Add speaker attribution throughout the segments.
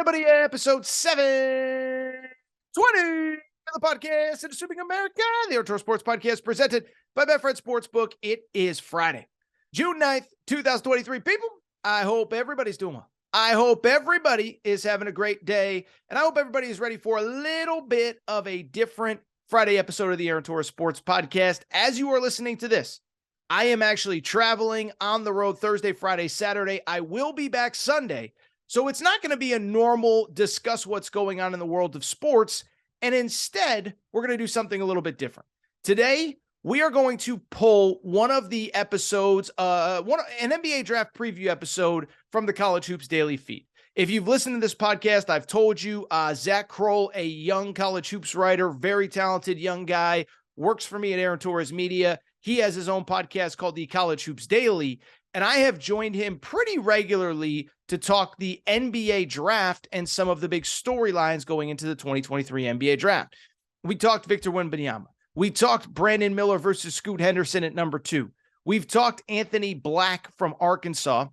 Speaker 1: everybody, episode 720 of the podcast, and Assuming America, the Outdoor Sports Podcast presented by Betfred Sportsbook. It is Friday, June 9th, 2023. People, I hope everybody's doing well. I hope everybody is having a great day, and I hope everybody is ready for a little bit of a different Friday episode of the Aaron Torres Sports Podcast. As you are listening to this, I am actually traveling on the road Thursday, Friday, Saturday. I will be back Sunday. So it's not going to be a normal discuss what's going on in the world of sports. And instead, we're going to do something a little bit different. Today, we are going to pull one of the episodes, an NBA draft preview episode from the College Hoops Daily feed. If you've listened to this podcast, I've told you, Zac Krull, a young College Hoops writer, very talented young guy, works for me at Aaron Torres Media. He has his own podcast called the College Hoops Daily, and I have joined him pretty regularly to talk the NBA draft and some of the big storylines going into the 2023 NBA draft. We talked Victor Wembanyama. We talked Brandon Miller versus Scoot Henderson at number 2. We've talked Anthony Black from Arkansas,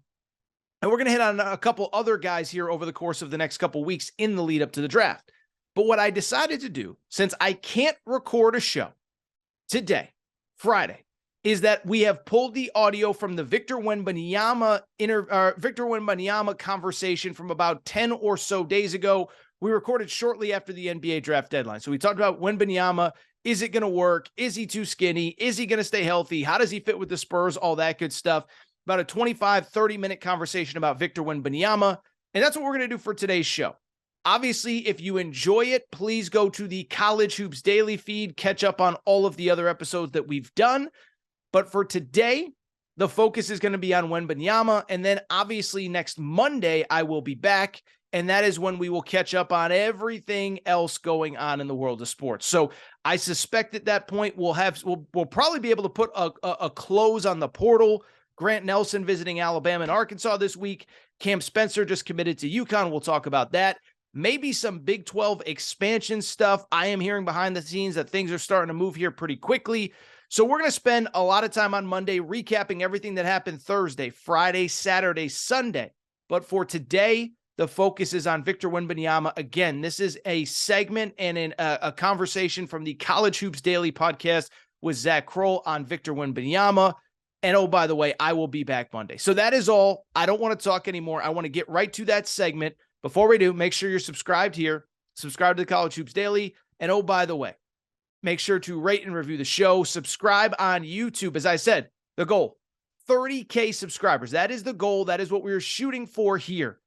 Speaker 1: and we're going to hit on a couple other guys here over the course of the next couple weeks in the lead up to the draft. But what I decided to do, since I can't record a show today, Friday, is that we have pulled the audio from the Victor Wembanyama conversation from about 10 or so days ago. We recorded shortly after the NBA draft deadline. So we talked about Wembanyama. Is it going to work? Is he too skinny? Is he going to stay healthy? How does he fit with the Spurs? All that good stuff. About a 25, 30-minute conversation about Victor Wembanyama. And that's what we're going to do for today's show. Obviously, if you enjoy it, please go to the College Hoops Daily feed, catch up on all of the other episodes that we've done. But for today, the focus is going to be on Wembanyama. And then obviously next Monday, I will be back. And that is when we will catch up on everything else going on in the world of sports. So I suspect at that point, we'll probably be able to put a close on the portal. Grant Nelson visiting Alabama and Arkansas this week. Cam Spencer just committed to UConn. We'll talk about that. Maybe some Big 12 expansion stuff. I am hearing behind the scenes that things are starting to move here pretty quickly. So we're going to spend a lot of time on Monday recapping everything that happened Thursday, Friday, Saturday, Sunday. But for today, the focus is on Victor Wembanyama. Again, this is a segment and a conversation from the College Hoops Daily podcast with Zac Krull on Victor Wembanyama. And oh, by the way, I will be back Monday. So that is all. I don't want to talk anymore. I want to get right to that segment. Before we do, make sure you're subscribed here. Subscribe to the College Hoops Daily. And oh, by the way, make sure to rate and review the show. Subscribe on YouTube. As I said, the goal, 30K subscribers. That is the goal. That is what we're shooting for here.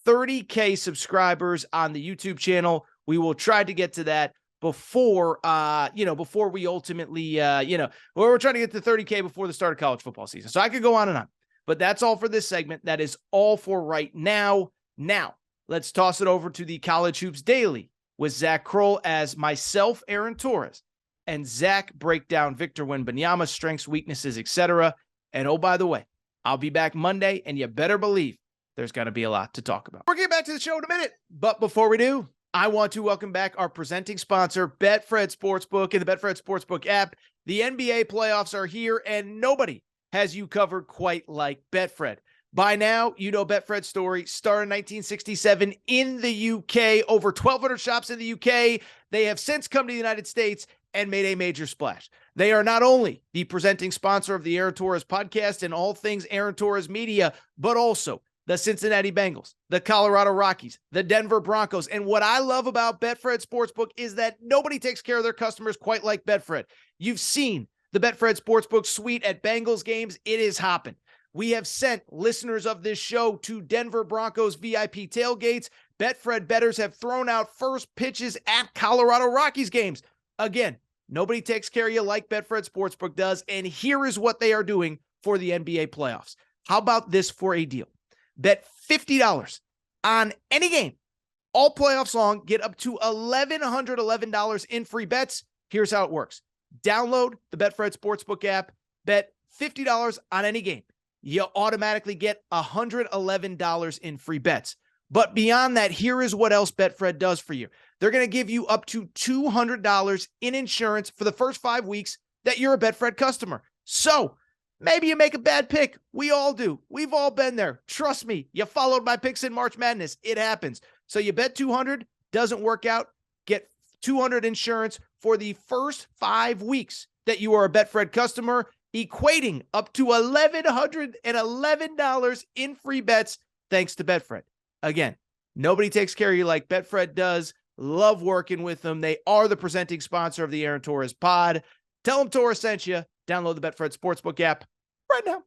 Speaker 1: 30K subscribers on the YouTube channel. We will try to get to that before we ultimately, we're trying to get to 30K before the start of college football season. So I could go on and on. But that's all for this segment. That is all for right now. Now, let's toss it over to the College Hoops Daily with Zac Krull as myself, Aaron Torres, and Zach break down Victor Wembanyama's strengths, weaknesses, etc. And oh, by the way, I'll be back Monday, and you better believe there's going to be a lot to talk about. We're getting back to the show in a minute, but before we do, I want to welcome back our presenting sponsor, Betfred Sportsbook, and the Betfred Sportsbook app. The NBA playoffs are here, and nobody has you covered quite like Betfred. By now, you know Betfred's story. Started in 1967 in the UK. Over 1,200 shops in the UK. They have since come to the United States and made a major splash. They are not only the presenting sponsor of the Aaron Torres podcast and all things Aaron Torres Media, but also the Cincinnati Bengals, the Colorado Rockies, the Denver Broncos. And what I love about Betfred Sportsbook is that nobody takes care of their customers quite like Betfred. You've seen the Betfred Sportsbook suite at Bengals games. It is hopping. We have sent listeners of this show to Denver Broncos VIP tailgates. Betfred bettors have thrown out first pitches at Colorado Rockies games. Again, nobody takes care of you like Betfred Sportsbook does. And here is what they are doing for the NBA playoffs. How about this for a deal? Bet $50 on any game all playoffs long. Get up to $1,111 in free bets. Here's how it works. Download the Betfred Sportsbook app. Bet $50 on any game. You automatically get $111 in free bets. But beyond that, here is what else Betfred does for you. They're going to give you up to $200 in insurance for the first 5 weeks that you're a Betfred customer. So maybe you make a bad pick. We all do. We've all been there. Trust me. You followed my picks in March Madness. It happens. So you bet 200, doesn't work out, get 200 insurance for the first 5 weeks that you are a Betfred customer, equating up to $1,111 in free bets thanks to Betfred. Again, nobody takes care of you like Betfred does. Love working with them. They are the presenting sponsor of the Aaron Torres pod. Tell them Torres sent you. Download the Betfred Sportsbook app right now.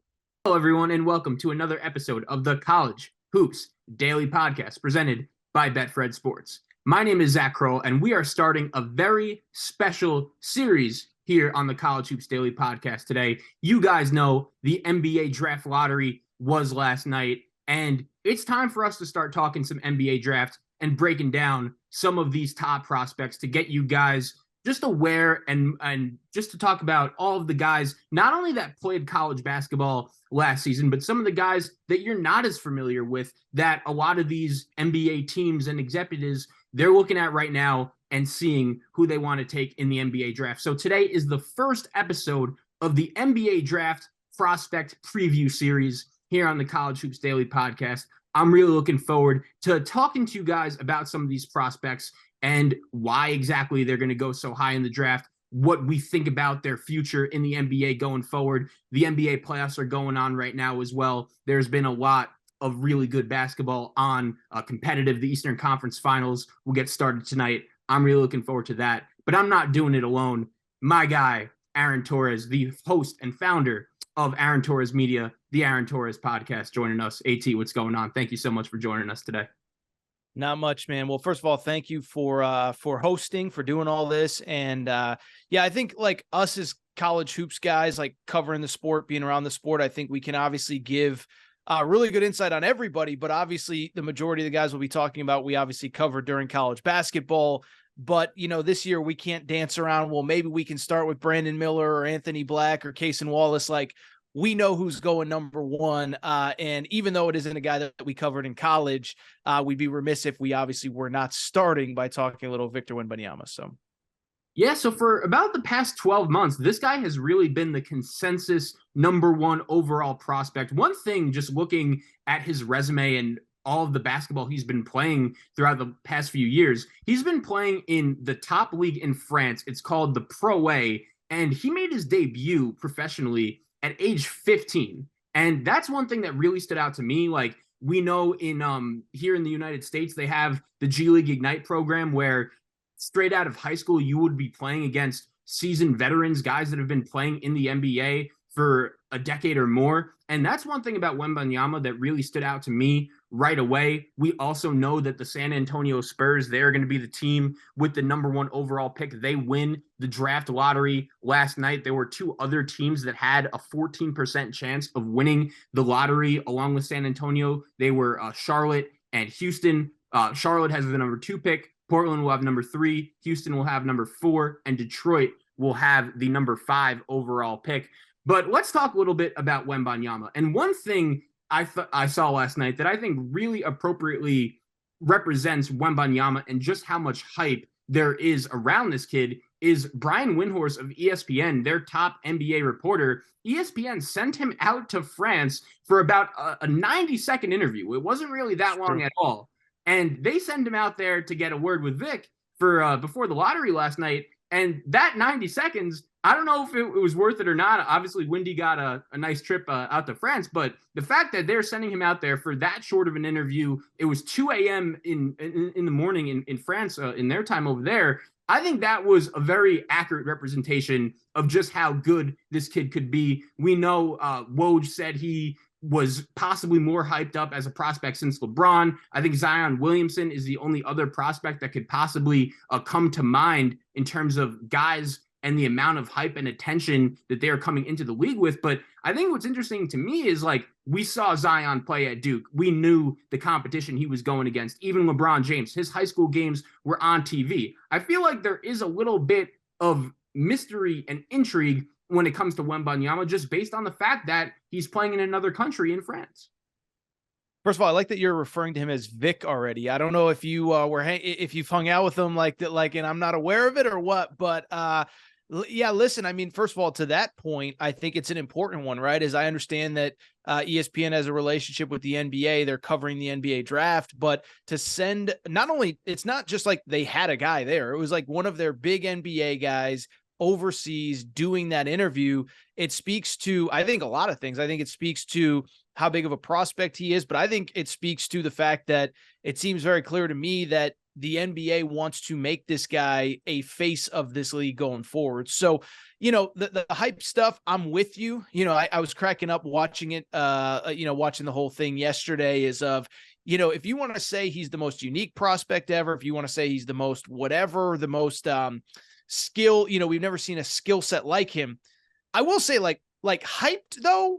Speaker 2: Hello, everyone, and welcome to another episode of the College Hoops Daily Podcast presented by Betfred Sports. My name is Zac Krull, and we are starting a very special series here on the College Hoops Daily Podcast today. You guys know the NBA draft lottery was last night, and it's time for us to start talking some NBA draft and breaking down some of these top prospects to get you guys just aware and just to talk about all of the guys, not only that played college basketball last season, but some of the guys that you're not as familiar with that a lot of these NBA teams and executives, they're looking at right now and seeing who they want to take in the NBA draft. So today is the first episode of the NBA draft prospect preview series here on the College Hoops Daily Podcast. I'm really looking forward to talking to you guys about some of these prospects and why exactly they're going to go so high in the draft, what we think about their future in the NBA going forward. The NBA playoffs are going on right now as well. There's been a lot of really good basketball on competitive. The Eastern Conference Finals will get started tonight. I'm really looking forward to that, but I'm not doing it alone. My guy, Aaron Torres, the host and founder of Aaron Torres Media, the Aaron Torres Podcast, joining us. AT, what's going on? Thank you so much for joining us today.
Speaker 1: Not much, man. Well, first of all, thank you for hosting, for doing all this. And yeah, I think like us as college hoops guys, like covering the sport, being around the sport, I think we can obviously give really good insight on everybody, but obviously the majority of the guys we'll be talking about, we obviously covered during college basketball. But, you know, this year we can't dance around. Well, maybe we can start with Brandon Miller or Anthony Black or Cason Wallace. Like, we know who's going number one. And even though it isn't a guy that we covered in college, we'd be remiss if we obviously were not starting by talking a little Victor Wembanyama. So,
Speaker 2: yeah, so for about the past 12 months, this guy has really been the consensus number one overall prospect. One thing, just looking at his resume and all of the basketball he's been playing throughout the past few years, he's been playing in the top league in France. It's called the Pro A, and he made his debut professionally at age 15. And that's one thing that really stood out to me. Like, we know in here in the United States, they have the G League Ignite program where straight out of high school, you would be playing against seasoned veterans, guys that have been playing in the NBA for a decade or more. And that's one thing about Wembanyama that really stood out to me right away. We also know that the San Antonio Spurs, they're going to be the team with the number one overall pick. They win the draft lottery last night. There were two other teams that had a 14% chance of winning the lottery along with San Antonio. They were Charlotte and Houston. Charlotte has the number 2 pick. Portland will have number 3. Houston will have number 4. And Detroit will have the number 5 overall pick. But let's talk a little bit about Wembanyama. And one thing I saw last night that I think really appropriately represents Wembanyama and just how much hype there is around this kid is Brian Windhorst of ESPN, their top NBA reporter. ESPN sent him out to France for about a 90-second interview. It wasn't really that long at all. And they send him out there to get a word with Vic for before the lottery last night. And that 90 seconds, I don't know if it was worth it or not. Obviously, Windy got a nice trip out to France, but the fact that they're sending him out there for that short of an interview, it was 2 a.m. in the morning in France, in their time over there. I think that was a very accurate representation of just how good this kid could be. We know Woj said he was possibly more hyped up as a prospect since LeBron. I think Zion Williamson is the only other prospect that could possibly come to mind in terms of guys and the amount of hype and attention that they are coming into the league with. But I think what's interesting to me is, like, we saw Zion play at Duke. We knew the competition he was going against. Even LeBron James, his high school games were on TV. I feel like there is a little bit of mystery and intrigue when it comes to Wembanyama, just based on the fact that he's playing in another country in France.
Speaker 1: First of all, I like that you're referring to him as Vic already. I don't know if you if you've hung out with him like that, like, and I'm not aware of it or what, but Yeah, listen, I mean, first of all, to that point, I think it's an important one, right? As I understand that ESPN has a relationship with the NBA, they're covering the NBA draft, but to send not only, it's not just like they had a guy there, it was like one of their big NBA guys overseas doing that interview. It speaks to, I think, a lot of things. I think it speaks to how big of a prospect he is, but I think it speaks to the fact that it seems very clear to me that the NBA wants to make this guy a face of this league going forward. So, the hype stuff, I'm with you. I was cracking up watching it, watching the whole thing yesterday is of, if you want to say he's the most unique prospect ever, if you want to say he's the most whatever, the most skill, we've never seen a skill set like him. I will say like hyped though,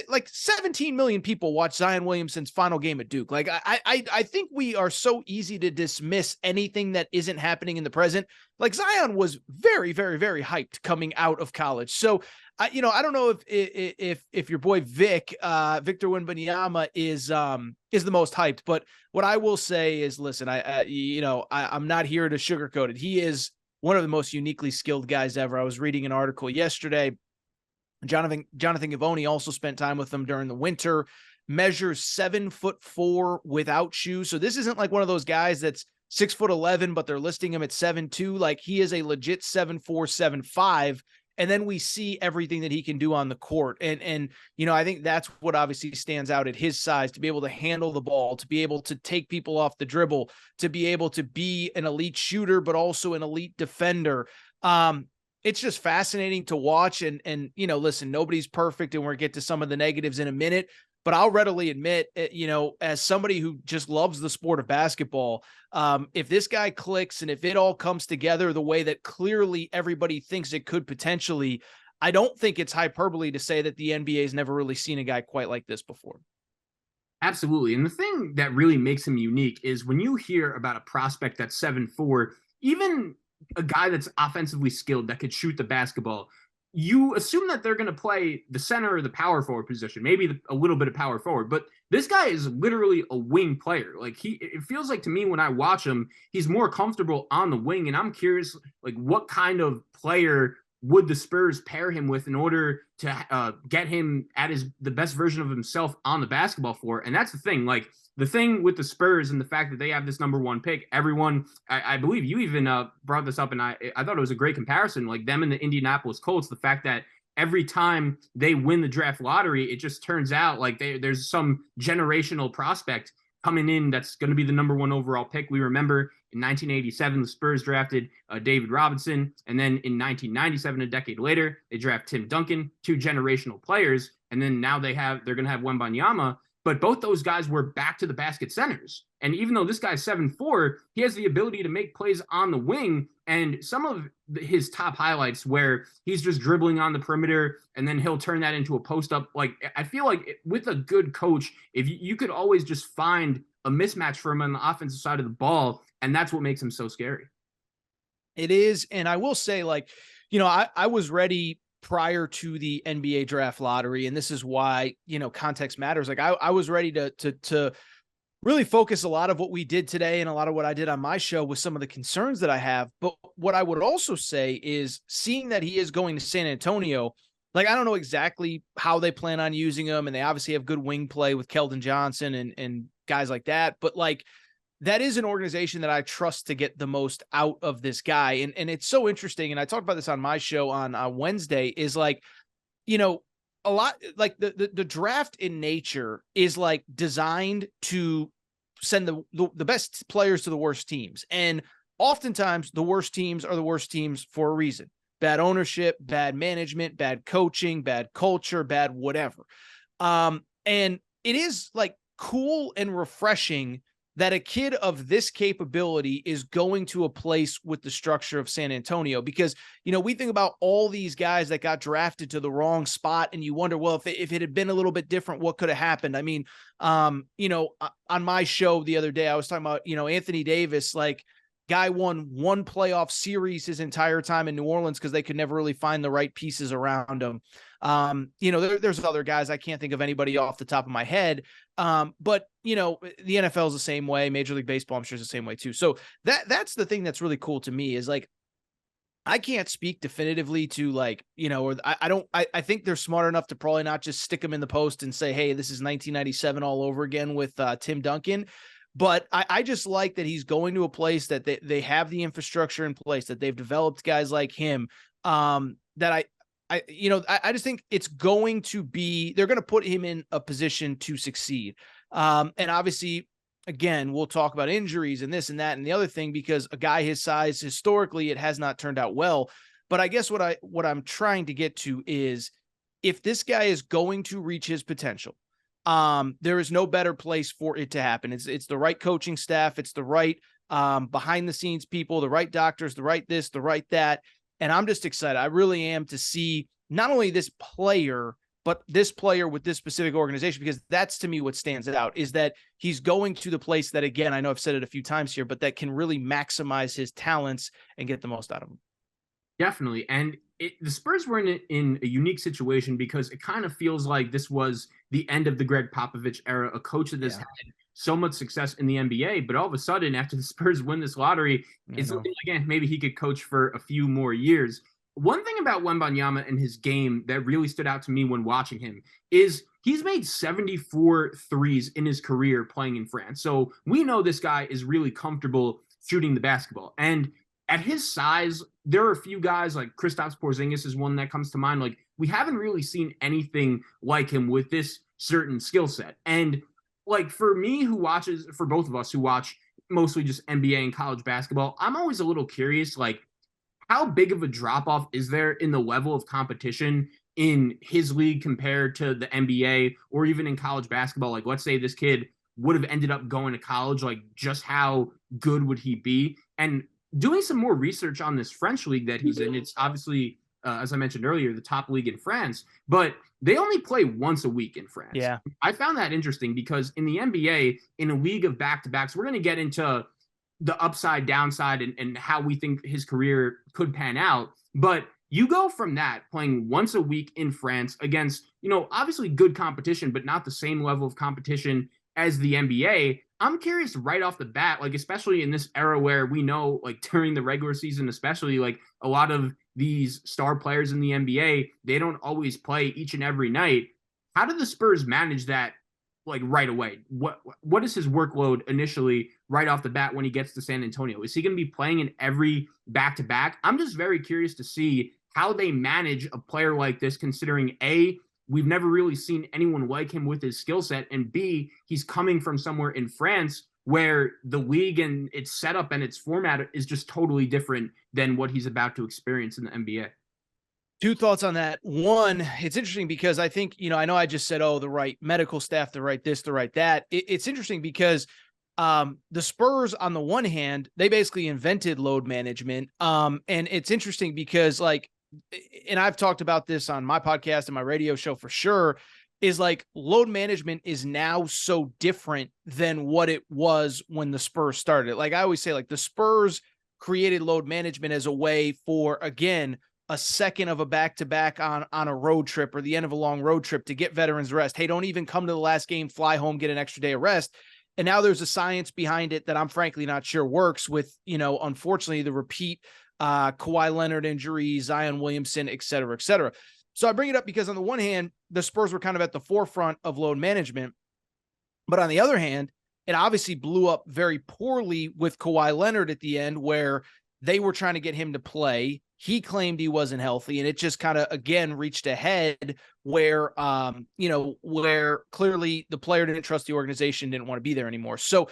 Speaker 1: like 17 million people watch Zion Williamson's final game at Duke. Like I think we are so easy to dismiss anything that isn't happening in the present. Like Zion was very, very, very hyped coming out of college. So I don't know if your boy Victor Wembanyama is the most hyped, but what I will say is, listen, I'm not here to sugarcoat it. He is one of the most uniquely skilled guys ever. I was reading an article yesterday. Jonathan Givony also spent time with them during the winter, measures 7'4" without shoes. So this isn't like one of those guys that's 6'11", but they're listing him at 7'2". Like he is a legit 7'4", 7'5". And then we see everything that he can do on the court. And I think that's what obviously stands out at his size, to be able to handle the ball, to be able to take people off the dribble, to be able to be an elite shooter, but also an elite defender. It's just fascinating to watch. And listen, nobody's perfect, and we'll get to some of the negatives in a minute, but I'll readily admit, as somebody who just loves the sport of basketball, if this guy clicks and if it all comes together the way that clearly everybody thinks it could potentially, I don't think it's hyperbole to say that the NBA has never really seen a guy quite like this before.
Speaker 2: Absolutely. And the thing that really makes him unique is when you hear about a prospect that's 7'4", even a guy that's offensively skilled that could shoot the basketball, you assume that they're going to play the center or the power forward position, maybe a little bit of power forward. But this guy is literally a wing player. Like it feels like to me when I watch him, he's more comfortable on the wing. And I'm curious, like, what kind of player would the Spurs pair him with in order to get him at the best version of himself on the basketball floor? And that's the thing. Like, the thing with the Spurs and the fact that they have this number one pick, everyone, I believe you even brought this up, and I thought it was a great comparison, like them and the Indianapolis Colts, the fact that every time they win the draft lottery, it just turns out like there's some generational prospect coming in that's going to be the number one overall pick. We remember in 1987, the Spurs drafted David Robinson, and then in 1997, a decade later, they draft Tim Duncan, two generational players, and then now they're going to have Wembanyama. But both those guys were back to the basket centers. And even though this guy's 7'4", he has the ability to make plays on the wing. And some of his top highlights where he's just dribbling on the perimeter and then he'll turn that into a post up. Like, I feel like with a good coach, if you could always just find a mismatch for him on the offensive side of the ball. And that's what makes him so scary.
Speaker 1: It is. And I will say, like, I was ready prior to the NBA draft lottery. And this is why, context matters. Like I was ready to really focus a lot of what we did today and a lot of what I did on my show with some of the concerns that I have. But what I would also say is, seeing that he is going to San Antonio, like, I don't know exactly how they plan on using him. And they obviously have good wing play with Keldon Johnson and guys like that. But like, that is an organization that I trust to get the most out of this guy. And it's so interesting. And I talked about this on my show on Wednesday, is like, a lot like the draft in nature is like designed to send the best players to the worst teams. And oftentimes the worst teams are the worst teams for a reason: bad ownership, bad management, bad coaching, bad culture, bad whatever. And it is like cool and refreshing that a kid of this capability is going to a place with the structure of San Antonio, because, we think about all these guys that got drafted to the wrong spot, and you wonder, well, if it had been a little bit different, what could have happened? I mean, on my show the other day, I was talking about, Anthony Davis, like, guy won one playoff series his entire time in New Orleans because they could never really find the right pieces around him. There's other guys. I can't think of anybody off the top of my head. But the NFL is the same way. Major League Baseball, I'm sure, is the same way too. So that's the thing that's really cool to me, is like, I can't speak definitively to like, or I think they're smart enough to probably not just stick him in the post and say, hey, this is 1997 all over again with Tim Duncan. But I just like that he's going to a place that they have the infrastructure in place, that they've developed guys like him. That I just think it's going to be, they're going to put him in a position to succeed. And obviously, again, we'll talk about injuries and this and that and the other thing, because a guy his size, historically, it has not turned out well. But I guess what I'm trying to get to is, if this guy is going to reach his potential, there is no better place for it to happen. It's the right coaching staff. It's the right behind the scenes people, the right doctors, the right this, the right that. And I'm just excited. I really am, to see not only this player, but this player with this specific organization, because that's, to me, what stands out, is that he's going to the place that, again, I know I've said it a few times here, but that can really maximize his talents and get the most out of them.
Speaker 2: Definitely. And the Spurs were in a unique situation, because it kind of feels like this was the end of the Greg Popovich era, a coach that has had so much success in the NBA, but all of a sudden, after the Spurs win this lottery, it's looking like maybe he could coach for a few more years. One thing about Wembanyama and his game that really stood out to me when watching him is he's made 74 threes in his career playing in France. So we know this guy is really comfortable shooting the basketball. And at his size, there are a few guys, like Kristaps Porzingis is one that comes to mind. Like, we haven't really seen anything like him with this certain skill set. And like, for me, for both of us who watch mostly just NBA and college basketball, I'm always a little curious, like, how big of a drop off is there in the level of competition in his league compared to the NBA, or even in college basketball? Like, let's say this kid would have ended up going to college, like, just how good would he be? And doing some more research on this French league that he's in, it's obviously, as I mentioned earlier, the top league in France, but they only play once a week in France.
Speaker 1: Yeah.
Speaker 2: I found that interesting, because in the NBA, in a league of back-to-backs, we're going to get into the upside, downside, and how we think his career could pan out. But you go from that, playing once a week in France against, obviously good competition, but not the same level of competition as the NBA. I'm curious right off the bat, like, especially in this era where we know, like, during the regular season, especially, like, a lot of these star players in the NBA, they don't always play each and every night. How do the Spurs manage that, like, right away? What is his workload initially right off the bat when he gets to San Antonio? Is he going to be playing in every back-to-back? I'm just very curious to see how they manage a player like this, considering A, we've never really seen anyone like him with his skill set, and B, he's coming from somewhere in France where the league and its setup and its format is just totally different than what he's about to experience in the NBA.
Speaker 1: Two thoughts on that. One, it's interesting because I think, I know I just said, the right medical staff, the right this, the right that. It's interesting because the Spurs, on the one hand, they basically invented load management. And it's interesting because, like, and I've talked about this on my podcast and my radio show for sure, is like, load management is now so different than what it was when the Spurs started. Like, I always say, like, the Spurs created load management as a way for, again, a second of a back-to-back on a road trip, or the end of a long road trip, to get veterans rest. Hey, don't even come to the last game, fly home, get an extra day of rest. And now there's a science behind it that I'm frankly not sure works with, unfortunately, the repeat Kawhi Leonard injuries, Zion Williamson, et cetera, et cetera. So I bring it up because, on the one hand, the Spurs were kind of at the forefront of load management. But on the other hand, it obviously blew up very poorly with Kawhi Leonard at the end, where they were trying to get him to play. He claimed he wasn't healthy, and it just kind of, again, reached a head where, where clearly the player didn't trust the organization, didn't want to be there anymore. So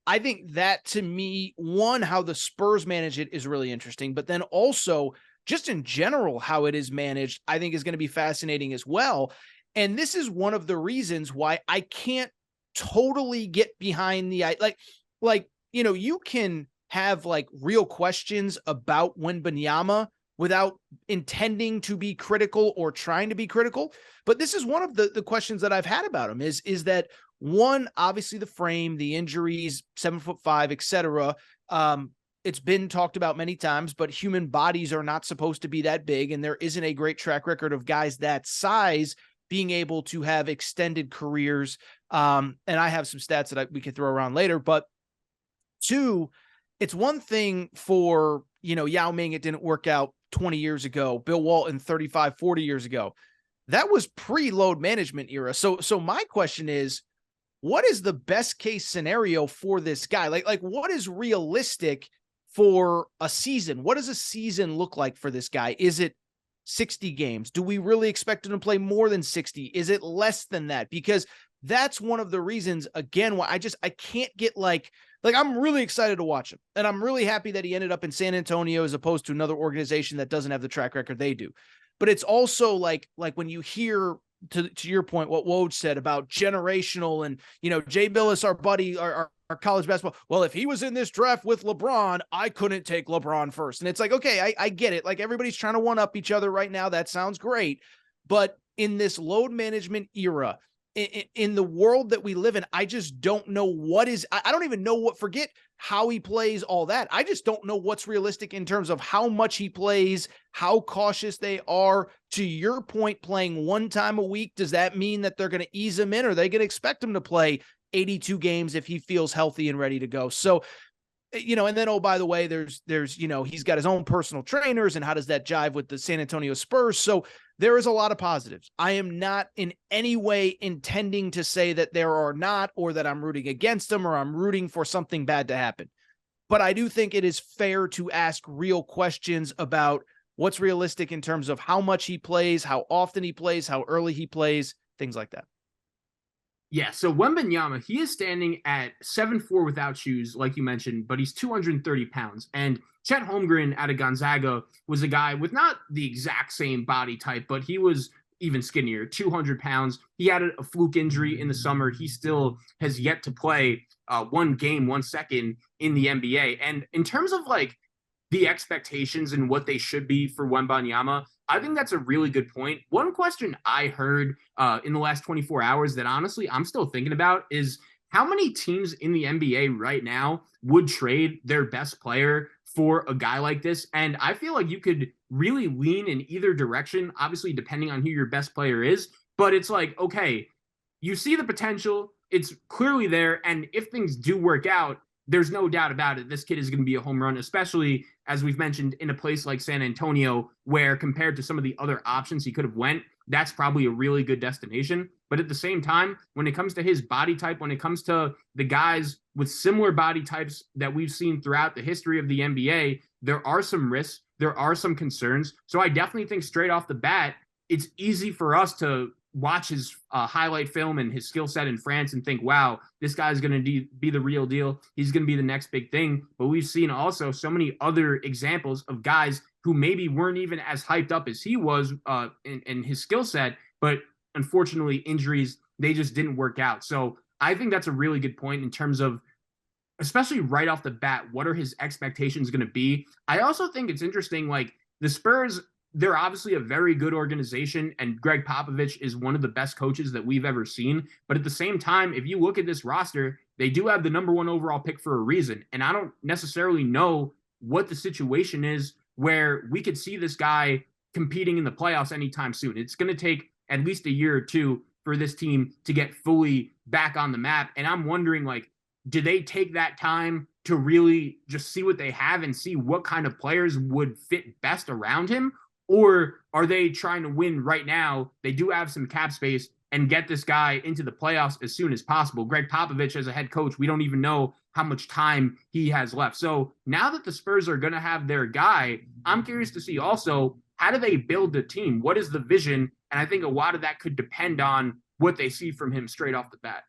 Speaker 1: I think that, to me, one, how the Spurs manage it is really interesting, but then also just in general, how it is managed, I think is going to be fascinating as well. And this is one of the reasons why I can't totally get behind the, you can have, like, real questions about Wembanyama without intending to be critical or trying to be critical. But this is one of the questions that I've had about him is that, one, obviously the frame, the injuries, 7'5", et cetera. It's been talked about many times, but human bodies are not supposed to be that big. And there isn't a great track record of guys that size being able to have extended careers. And I have some stats that we can throw around later, but two, it's one thing for Yao Ming, it didn't work out 20 years ago. Bill Walton, 35, 40 years ago. That was pre-load management era. So my question is, what is the best case scenario for this guy? Like what is realistic for a season? What does a season look like for this guy? Is it 60 games? Do we really expect him to play more than 60? Is it less than that? Because that's one of the reasons, again, why I can't get like I'm really excited to watch him. And I'm really happy that he ended up in San Antonio as opposed to another organization that doesn't have the track record they do. But it's also like when you hear, to your point, what Woj said about generational and, Jay Billis, our buddy, our college basketball. Well, if he was in this draft with LeBron, I couldn't take LeBron first. And it's like, okay, I get it. Like everybody's trying to one up each other right now. That sounds great. But in this load management era, in the world that we live in, I just don't know I don't even know forget how he plays, all that. I just don't know what's realistic in terms of how much he plays, how cautious they are. To your point, playing one time a week, does that mean that they're going to ease him in, or are they going to expect him to play 82 games if he feels healthy and ready to go? So, and then, oh, by the way, there's, he's got his own personal trainers, and how does that jive with the San Antonio Spurs? So there is a lot of positives. I am not in any way intending to say that there are not, or that I'm rooting against them, or I'm rooting for something bad to happen. But I do think it is fair to ask real questions about what's realistic in terms of how much he plays, how often he plays, how early he plays, things like that.
Speaker 2: Yeah, so Wembanyama, he is standing at 7'4" without shoes, like you mentioned, but he's 230 pounds. And Chet Holmgren out of Gonzaga was a guy with not the exact same body type, but he was even skinnier, 200 pounds. He had a fluke injury in the summer. He still has yet to play 1 game, 1 second in the NBA. And in terms of like the expectations and what they should be for Wembanyama, I think that's a really good point. One question I heard in the last 24 hours that honestly I'm still thinking about is how many teams in the NBA right now would trade their best player for a guy like this? And I feel like you could really lean in either direction, obviously depending on who your best player is. But it's like, okay, you see the potential, it's clearly there. And if things do work out, there's no doubt about it, this kid is going to be a home run, especially, as we've mentioned, in a place like San Antonio, where compared to some of the other options he could have went, that's probably a really good destination. But at the same time, when it comes to his body type, when it comes to the guys with similar body types that we've seen throughout the history of the NBA, there are some risks, there are some concerns. So I definitely think straight off the bat, it's easy for us to watch his highlight film and his skill set in France and think, wow, this guy's going to be the real deal. He's going to be the next big thing. But we've seen also so many other examples of guys who maybe weren't even as hyped up as he was in his skill set, but unfortunately injuries, they just didn't work out. So I think that's a really good point in terms of, especially right off the bat, what are his expectations going to be? I also think it's interesting, like the Spurs, they're obviously a very good organization, and Greg Popovich is one of the best coaches that we've ever seen. But at the same time, if you look at this roster, they do have the number 1 overall pick for a reason. And I don't necessarily know what the situation is where we could see this guy competing in the playoffs anytime soon. It's going to take at least a year or two for this team to get fully back on the map. And I'm wondering, like, do they take that time to really just see what they have and see what kind of players would fit best around him? Or are they trying to win right now? They do have some cap space and get this guy into the playoffs as soon as possible. Greg Popovich, as a head coach, we don't even know how much time he has left. So now that the Spurs are going to have their guy, I'm curious to see also, how do they build the team? What is the vision? And I think a lot of that could depend on what they see from him straight off the bat.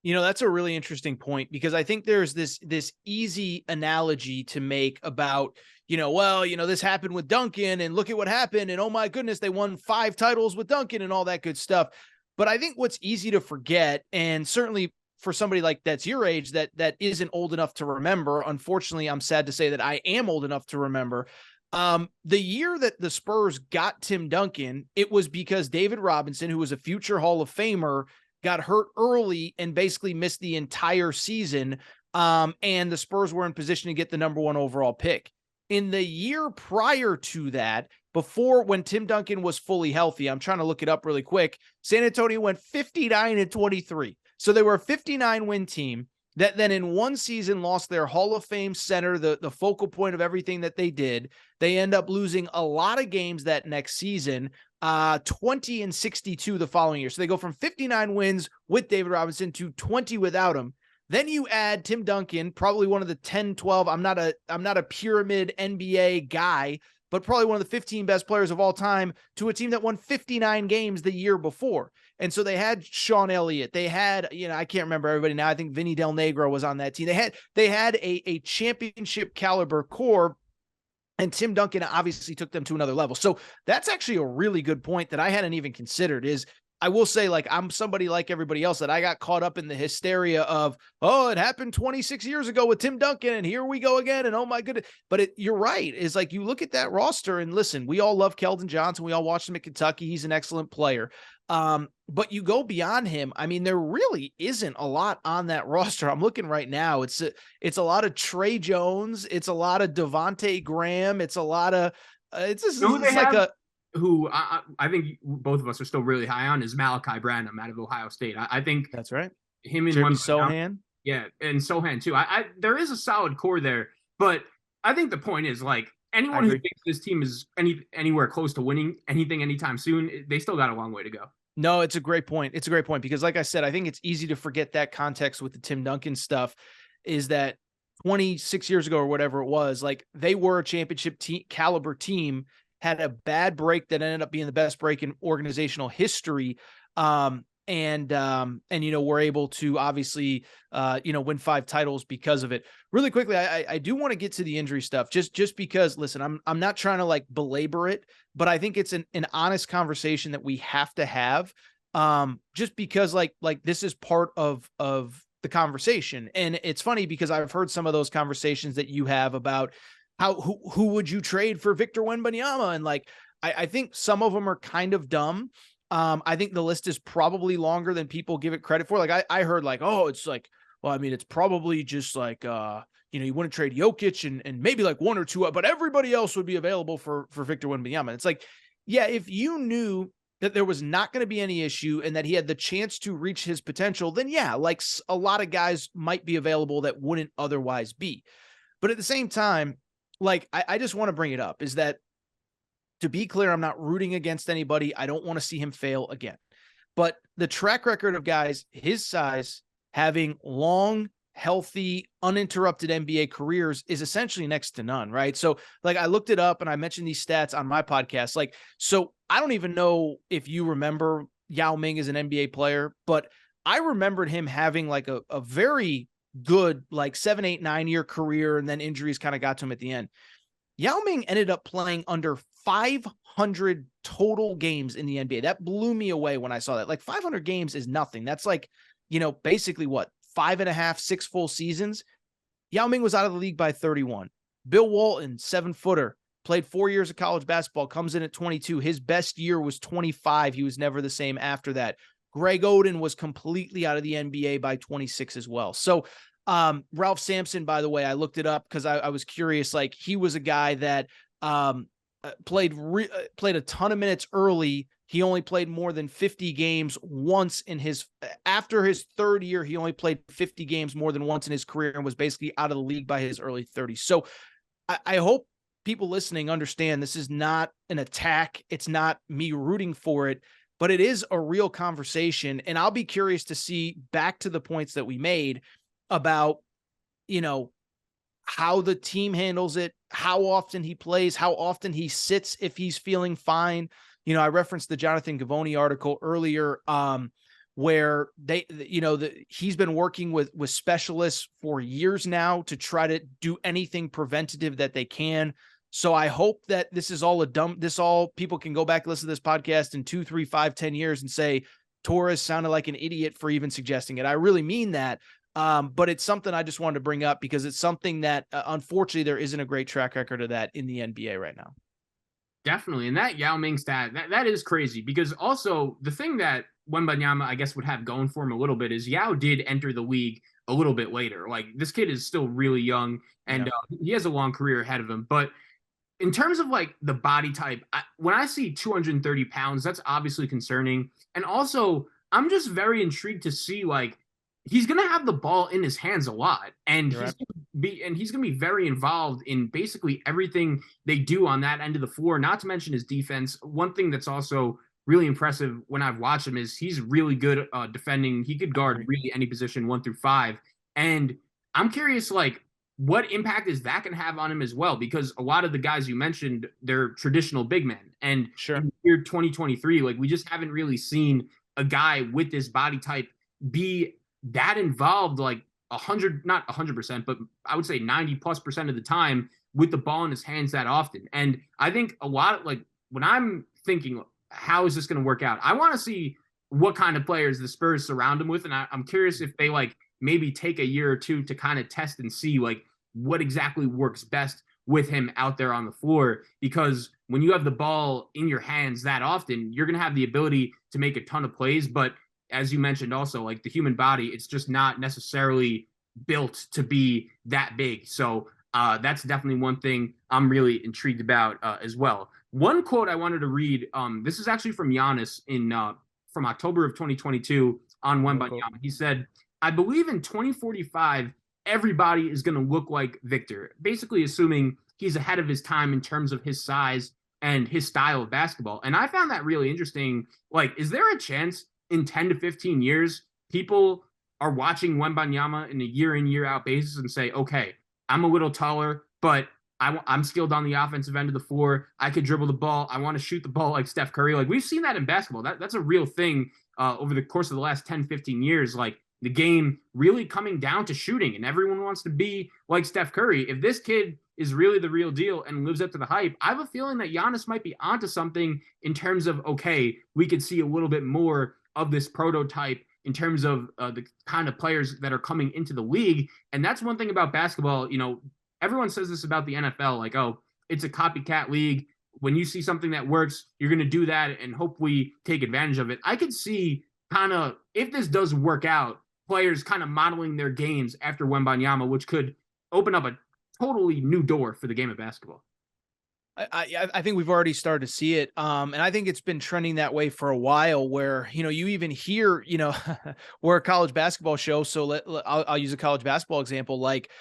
Speaker 1: That's a really interesting point, because I think there's this easy analogy to make about, this happened with Duncan and look at what happened. And oh my goodness, they won 5 titles with Duncan and all that good stuff. But I think what's easy to forget, and certainly for somebody like that's your age, that isn't old enough to remember. Unfortunately, I'm sad to say that I am old enough to remember. The year that the Spurs got Tim Duncan, it was because David Robinson, who was a future Hall of Famer, got hurt early and basically missed the entire season. And the Spurs were in position to get the number 1 overall pick. In the year prior to that, before, when Tim Duncan was fully healthy, I'm trying to look it up really quick, San Antonio went 59-23. So they were a 59 win team. that then in one season lost their Hall of Fame center, the focal point of everything that they did. They end up losing a lot of games that next season, 20 and 62 the following year. So they go from 59 wins with David Robinson to 20 without him. Then you add Tim Duncan, probably one of the 10, 12. I'm not a pyramid NBA guy, but probably one of the 15 best players of all time, to a team that won 59 games the year before. And so they had Sean Elliott. They had, I can't remember everybody now. I think Vinny Del Negro was on that team. They had a championship caliber core, and Tim Duncan obviously took them to another level. So that's actually a really good point that I hadn't even considered. Is I will say, like, I'm somebody like everybody else that I got caught up in the hysteria of, oh, it happened 26 years ago with Tim Duncan and here we go again. And oh my goodness. But you're right. Is like, you look at that roster and listen, we all love Keldon Johnson. We all watched him at Kentucky. He's an excellent player. But you go beyond him. I mean, there really isn't a lot on that roster. I'm looking right now. It's a lot of Trey Jones. It's a lot of Devontae Graham. It's a lot of,
Speaker 2: who I think both of us are still really high on is Malachi Branham out of Ohio State. I think
Speaker 1: that's right.
Speaker 2: Him and
Speaker 1: Jeremy Sohan.
Speaker 2: Yeah, and Sohan too. There is a solid core there, but I think the point is, like, anyone who thinks this team is anywhere close to winning anything anytime soon, they still got a long way to go.
Speaker 1: No, it's a great point. It's a great point because, like I said, I think it's easy to forget that context with the Tim Duncan stuff. Is that 26 years ago or whatever it was, like, they were a championship caliber team, had a bad break that ended up being the best break in organizational history. And we're able to obviously, win 5 titles because of it. Really quickly, I do want to get to the injury stuff just because, listen, I'm not trying to like belabor it, but I think it's an honest conversation that we have to have. Just because like this is part of the conversation. And it's funny because I've heard some of those conversations that you have about who would you trade for Victor Wembanyama? And like, I think some of them are kind of dumb. I think the list is probably longer than people give it credit for. Like I heard like, oh, it's like, well, I mean, it's probably just like, you wouldn't trade Jokic and maybe like 1 or 2, but everybody else would be available for Victor Wembanyama. It's like, yeah, if you knew that there was not going to be any issue and that he had the chance to reach his potential, then yeah, like a lot of guys might be available that wouldn't otherwise be. But at the same time, like, I just want to bring it up is that, to be clear, I'm not rooting against anybody. I don't want to see him fail again. But the track record of guys his size having long, healthy, uninterrupted NBA careers is essentially next to none, right? So, like, I looked it up and I mentioned these stats on my podcast. Like, so I don't even know if you remember Yao Ming as an NBA player, but I remembered him having like a very good, like 7, 8, 9-year career, and then injuries kind of got to him at the end. Yao Ming ended up playing under 500 total games in the NBA. That blew me away when I saw that. Like, 500 games is nothing. That's like, basically what, 5.5, 6 full seasons. Yao Ming was out of the league by 31. Bill Walton, 7-footer, played 4 years of college basketball, comes in at 22. His best year was 25. He was never the same after that. Greg Oden was completely out of the NBA by 26 as well. So Ralph Sampson, by the way, I looked it up because I was curious. Like, he was a guy that played a ton of minutes early. He only played more than 50 games once after his third year. He only played 50 games more than once in his career and was basically out of the league by his early 30s. So I hope people listening understand this is not an attack. It's not me rooting for it, but it is a real conversation. And I'll be curious to see, back to the points that we made about, how the team handles it, how often he plays, how often he sits if he's feeling fine. I referenced the Jonathan Givony article earlier, where he's been working with specialists for years now to try to do anything preventative that they can. So I hope that this is all people can go back and listen to this podcast in 2, 3, 5, 10 years and say Torres sounded like an idiot for even suggesting it. I really mean that. But it's something I just wanted to bring up because it's something that unfortunately there isn't a great track record of that in the NBA right now.
Speaker 2: Definitely. And that Yao Ming stat, that is crazy, because also the thing that Wembanyama, I guess, would have going for him a little bit is Yao did enter the league a little bit later. Like, this kid is still really young and he has a long career ahead of him. But in terms of like the body type, when I see 230 pounds, that's obviously concerning. And also, I'm just very intrigued to see, like, he's going to have the ball in his hands a lot, and
Speaker 1: You're right.
Speaker 2: he's going to be very involved in basically everything they do on that end of the floor, not to mention his defense. One thing that's also really impressive when I've watched him is he's really good defending. He could guard really any position 1 through 5. And I'm curious, like, what impact is that going to have on him as well? Because a lot of the guys you mentioned, they're traditional big men. And
Speaker 1: Sure.
Speaker 2: in year 2023, like, we just haven't really seen a guy with this body type be that involved, like 100, not 100%, but I would say 90+% of the time with the ball in his hands that often. And I think a lot of, like, when I'm thinking, how is this going to work out? I want to see what kind of players the Spurs surround him with. And I'm curious if they, like, maybe take a year or two to kind of test and see, like, what exactly works best with him out there on the floor. Because when you have the ball in your hands that often, you're going to have the ability to make a ton of plays. But as you mentioned also, like, the human body, it's just not necessarily built to be that big. So that's definitely one thing I'm really intrigued about as well. One quote I wanted to read, this is actually from Giannis from October of 2022 on Wembanyama. He said, "I believe in 2045, everybody is going to look like Victor," basically assuming he's ahead of his time in terms of his size and his style of basketball. And I found that really interesting. Like, is there a chance in 10 to 15 years, people are watching Wembanyama in a year in, year out basis and say, okay, I'm a little taller, but I'm skilled on the offensive end of the floor. I could dribble the ball. I want to shoot the ball like Steph Curry. Like, we've seen that in basketball. That's a real thing over the course of the last 10, 15 years. Like, the game really coming down to shooting, and everyone wants to be like Steph Curry. If this kid is really the real deal and lives up to the hype, I have a feeling that Giannis might be onto something in terms of, okay, we could see a little bit more of this prototype in terms of the kind of players that are coming into the league. And that's one thing about basketball. You know, everyone says this about the NFL, like, oh, it's a copycat league. When you see something that works, you're going to do that and hopefully take advantage of it. I could see kind of, if this does work out, players kind of modeling their games after Wembanyama, which could open up a totally new door for the game of basketball.
Speaker 1: I think we've already started to see it. And I think it's been trending that way for a while where, you even hear, we're a college basketball show. So I'll use a college basketball example. Like,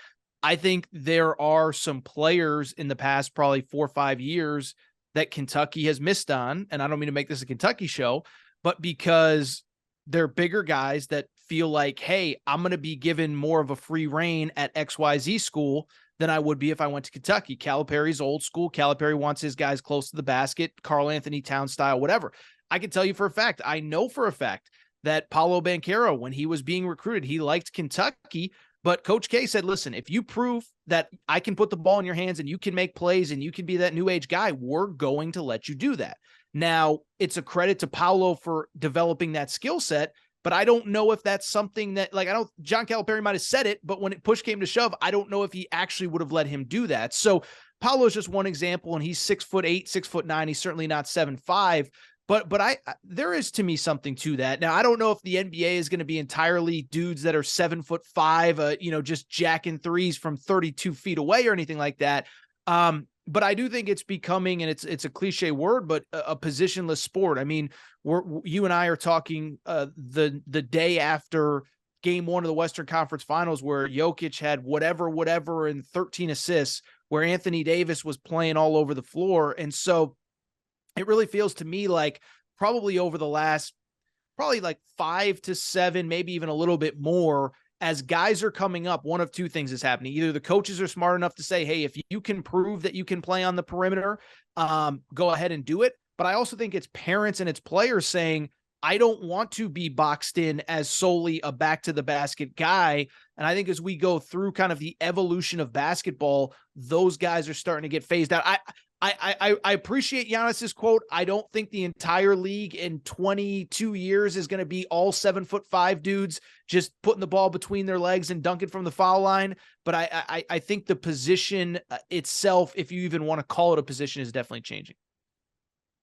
Speaker 1: I think there are some players in the past, probably 4 or 5 years, that Kentucky has missed on. And I don't mean to make this a Kentucky show, but because they're bigger guys that feel like, hey, I'm going to be given more of a free reign at XYZ school than I would be if I went to Kentucky. Calipari's old school. Calipari wants his guys close to the basket, Karl Anthony Towns style, whatever. I can tell you for a fact, I know for a fact that Paolo Banchero, when he was being recruited, he liked Kentucky, but Coach K said, listen, if you prove that I can put the ball in your hands and you can make plays and you can be that new age guy, we're going to let you do that. Now, it's a credit to Paolo for developing that skill set, but I don't know if that's something that, like, John Calipari might have said it, but when push came to shove, I don't know if he actually would have let him do that. So Paolo's just one example, and he's 6'8", 6'9". He's certainly not 7'5", but there is to me something to that. Now, I don't know if the NBA is going to be entirely dudes that are 7'5", just jacking threes from 32 feet away or anything like that. But I do think it's becoming, and it's a cliche word, but a positionless sport. I mean, you and I are talking the day after game 1 of the Western Conference Finals, where Jokic had whatever and 13 assists, where Anthony Davis was playing all over the floor. And so it really feels to me like probably over the last, like 5 to 7, maybe even a little bit more, as guys are coming up, one of two things is happening. Either the coaches are smart enough to say, hey, if you can prove that you can play on the perimeter, go ahead and do it. But I also think it's parents and it's players saying, I don't want to be boxed in as solely a back to the basket guy. And I think as we go through kind of the evolution of basketball, those guys are starting to get phased out. I appreciate Giannis's quote. I don't think the entire league in 22 years is going to be all 7'5" dudes just putting the ball between their legs and dunking from the foul line. But I think the position itself, if you even want to call it a position, is definitely changing.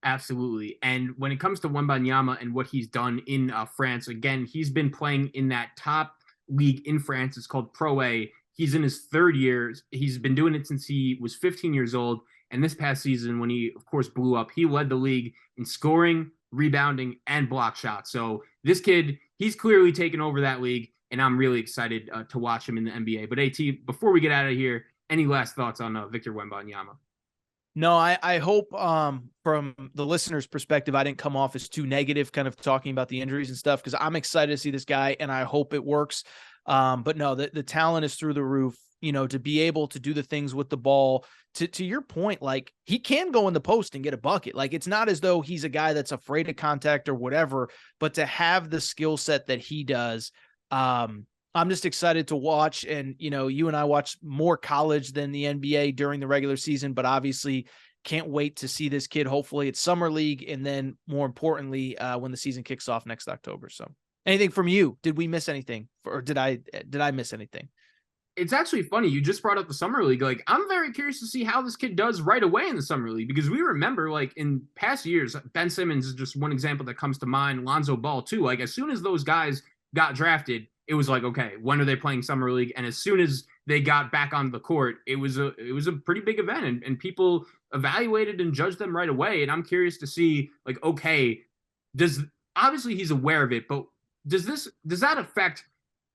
Speaker 2: Absolutely. And when it comes to Wembanyama and what he's done in France, again, he's been playing in that top league in France. It's called Pro A. He's in his 3rd year. He's been doing it since he was 15 years old. And this past season, when he, of course, blew up, he led the league in scoring, rebounding, and block shots. So this kid, he's clearly taken over that league. and I'm really excited to watch him in the NBA. But AT, before we get out of here, any last thoughts on Victor Wembanyama?
Speaker 1: No, I hope from the listener's perspective, I didn't come off as too negative, kind of talking about the injuries and stuff, because I'm excited to see this guy and I hope it works. But no, the talent is through the roof, to be able to do the things with the ball. To your point, like he can go in the post and get a bucket. Like it's not as though he's a guy that's afraid of contact or whatever, but to have the skill set that he does, I'm just excited to watch. And, you and I watch more college than the NBA during the regular season, but obviously can't wait to see this kid. Hopefully it's summer league. And then more importantly, when the season kicks off next October. So anything from you? Did we miss anything or did I miss anything?
Speaker 2: It's actually funny. You just brought up the summer league. Like, I'm very curious to see how this kid does right away in the summer league, because we remember, like, in past years, Ben Simmons is just one example that comes to mind. Lonzo Ball too. Like, as soon as those guys got drafted, it was like, okay, when are they playing summer league? And as soon as they got back onto the court, it was a pretty big event, and people evaluated and judged them right away. And I'm curious to see, like, okay, obviously he's aware of it, but does that affect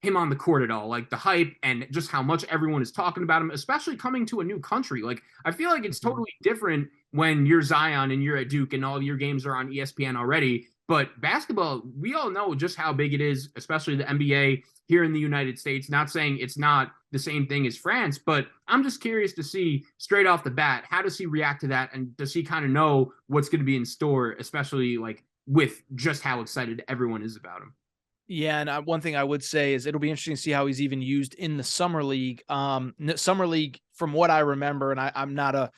Speaker 2: him on the court at all? Like the hype and just how much everyone is talking about him, especially coming to a new country. Like, I feel like it's totally different when you're Zion and you're at Duke and all of your games are on ESPN already. But basketball, we all know just how big it is, especially the NBA here in the United States. Not saying it's not the same thing as France, but I'm just curious to see straight off the bat, how does he react to that? And does he kind of know what's going to be in store, especially like with just how excited everyone is about him?
Speaker 1: Yeah, and one thing I would say is it'll be interesting to see how he's even used in the summer league. Summer league, from what I remember, and I'm not a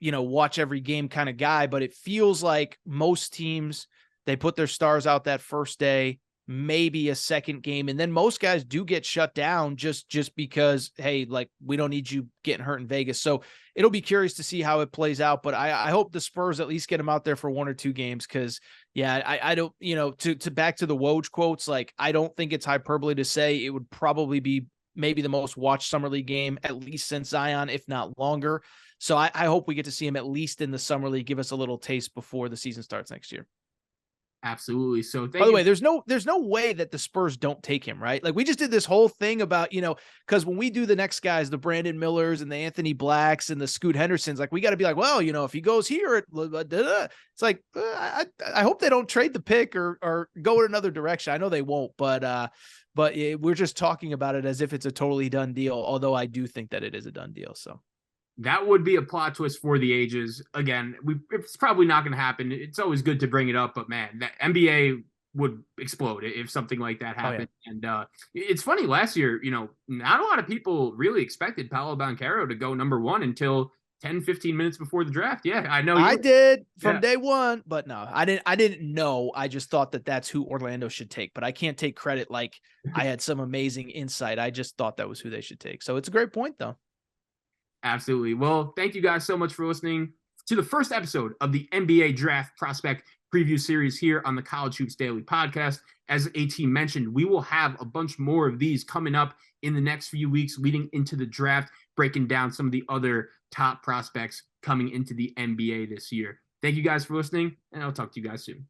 Speaker 1: watch every game kind of guy, but it feels like most teams, they put their stars out that first day, maybe a second game, and then most guys do get shut down just because, hey, like we don't need you getting hurt in Vegas. So it'll be curious to see how it plays out. But I hope the Spurs at least get him out there for one or two games, because yeah, I don't, to back to the Woj quotes, like I don't think it's hyperbole to say it would probably be maybe the most watched summer league game, at least since Zion, if not longer. So I hope we get to see him at least in the summer league, give us a little taste before the season starts next year.
Speaker 2: Absolutely. So
Speaker 1: by the way, there's no way that the Spurs don't take him, right? Like we just did this whole thing about, because when we do the next guys, the Brandon Millers and the Anthony Blacks and the Scoot Hendersons, like we got to be like, well, if he goes here, it's like, I hope they don't trade the pick or go in another direction. I know they won't, but we're just talking about it as if it's a totally done deal. Although I do think that it is a done deal. So
Speaker 2: that would be a plot twist for the ages. Again, it's probably not going to happen. It's always good to bring it up, but man, that NBA would explode if something like that happened. Oh, yeah. And it's funny, last year, not a lot of people really expected Paolo Banchero to go number one until 10, 15 minutes before the draft. Yeah, I know.
Speaker 1: I did from day one, but no, I didn't know. I just thought that that's who Orlando should take, but I can't take credit like I had some amazing insight. I just thought that was who they should take. So it's a great point though.
Speaker 2: Absolutely. Well, thank you guys so much for listening to the first episode of the NBA Draft Prospect Preview Series here on the College Hoops Daily Podcast. As AT mentioned, we will have a bunch more of these coming up in the next few weeks leading into the draft, breaking down some of the other top prospects coming into the NBA this year. Thank you guys for listening, and I'll talk to you guys soon.